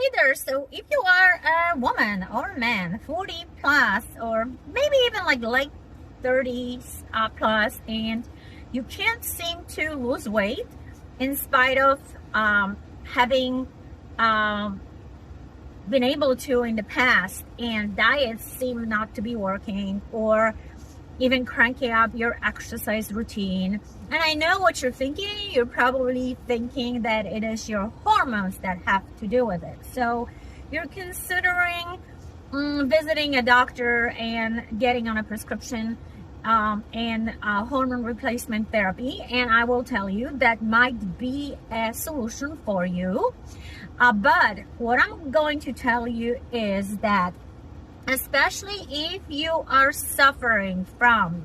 either. So if you are a woman or a man, 40 plus, or maybe even like late 30s plus, and you can't seem to lose weight in spite of having been able to in the past, and diets seem not to be working, or even cranking up your exercise routine. And I know what you're thinking. You're probably thinking that it is your hormones that have to do with it. So you're considering visiting a doctor and getting on a prescription and hormone replacement therapy. And I will tell you that might be a solution for you. But what I'm going to tell you is that especially if you are suffering from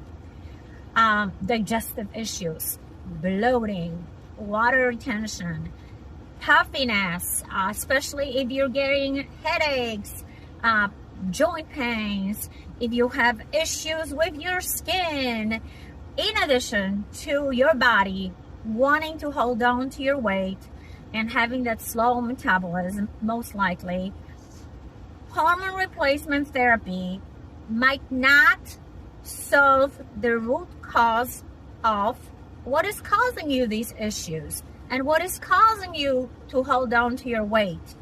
digestive issues, bloating, water retention, puffiness, especially if you're getting headaches, joint pains, if you have issues with your skin, in addition to your body wanting to hold on to your weight and having that slow metabolism, most likely, hormone replacement therapy might not solve the root cause of what is causing you these issues and what is causing you to hold on to your weight.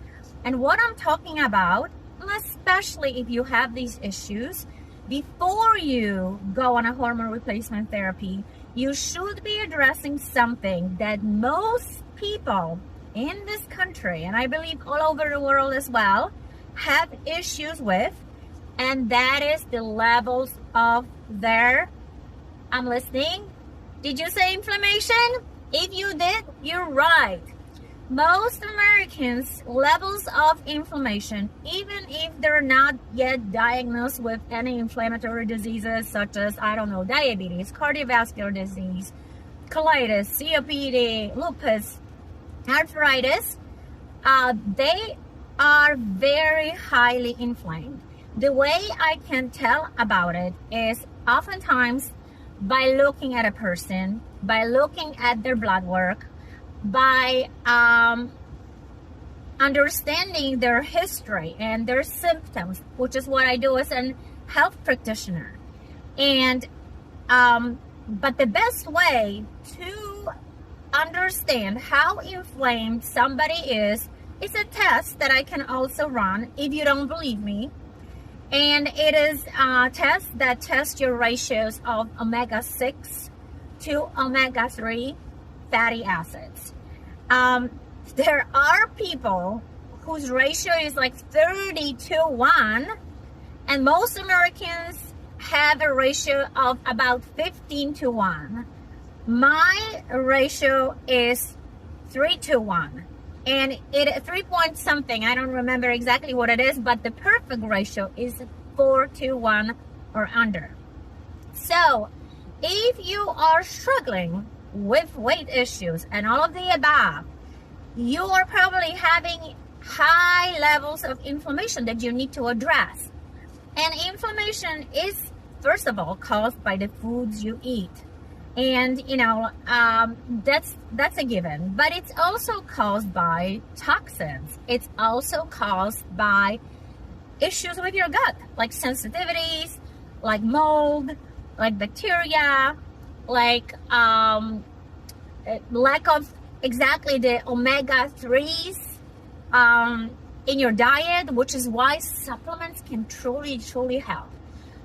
And what I'm talking about, especially if you have these issues, before you go on a hormone replacement therapy, you should be addressing something that most people in this country, and I believe all over the world as well, have issues with, and that is the levels of their, I'm listening, did you say inflammation? If you did, you're right. Most Americans' levels of inflammation, even if they're not yet diagnosed with any inflammatory diseases such as, I don't know, diabetes, cardiovascular disease, colitis, COPD, lupus, arthritis, they are very highly inflamed. The way I can tell about it is oftentimes by looking at a person, by looking at their blood work, by understanding their history and their symptoms, which is what I do as a health practitioner. And but the best way to understand how inflamed somebody is a test that I can also run if you don't believe me. And it is a test that tests your ratios of omega-6 to omega-3 fatty acids. There are people whose ratio is like 30 to 1, and most Americans have a ratio of about 15 to 1. My ratio is 3 to 1. And it 3 point something, I don't remember exactly what it is, but the perfect ratio is 4 to 1 or under. So if you are struggling with weight issues and all of the above, you are probably having high levels of inflammation that you need to address. And inflammation is, first of all, caused by the foods you eat. And, you know, that's a given. But it's also caused by toxins. It's also caused by issues with your gut, like sensitivities, like mold, like bacteria, like lack of exactly the omega-3s in your diet, which is why supplements can truly help.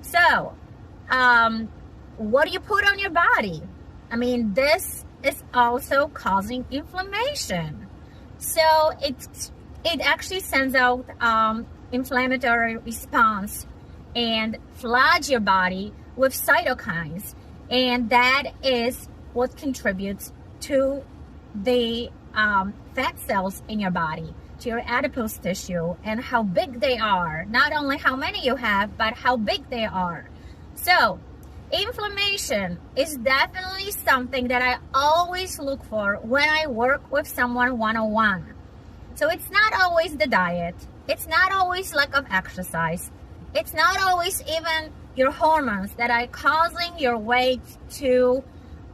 So, what do you put on your body? I mean, this is also causing inflammation. So it actually sends out inflammatory response and floods your body with cytokines. And that is what contributes to the fat cells in your body, to your adipose tissue, and how big they are. Not only how many you have, but how big they are. So inflammation is definitely something that I always look for when I work with someone one-on-one. So it's not always the diet. It's not always lack of exercise. It's not always even your hormones that are causing your weight to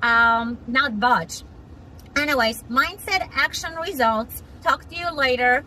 not budge. Anyways, mindset, action, results. Talk to you later.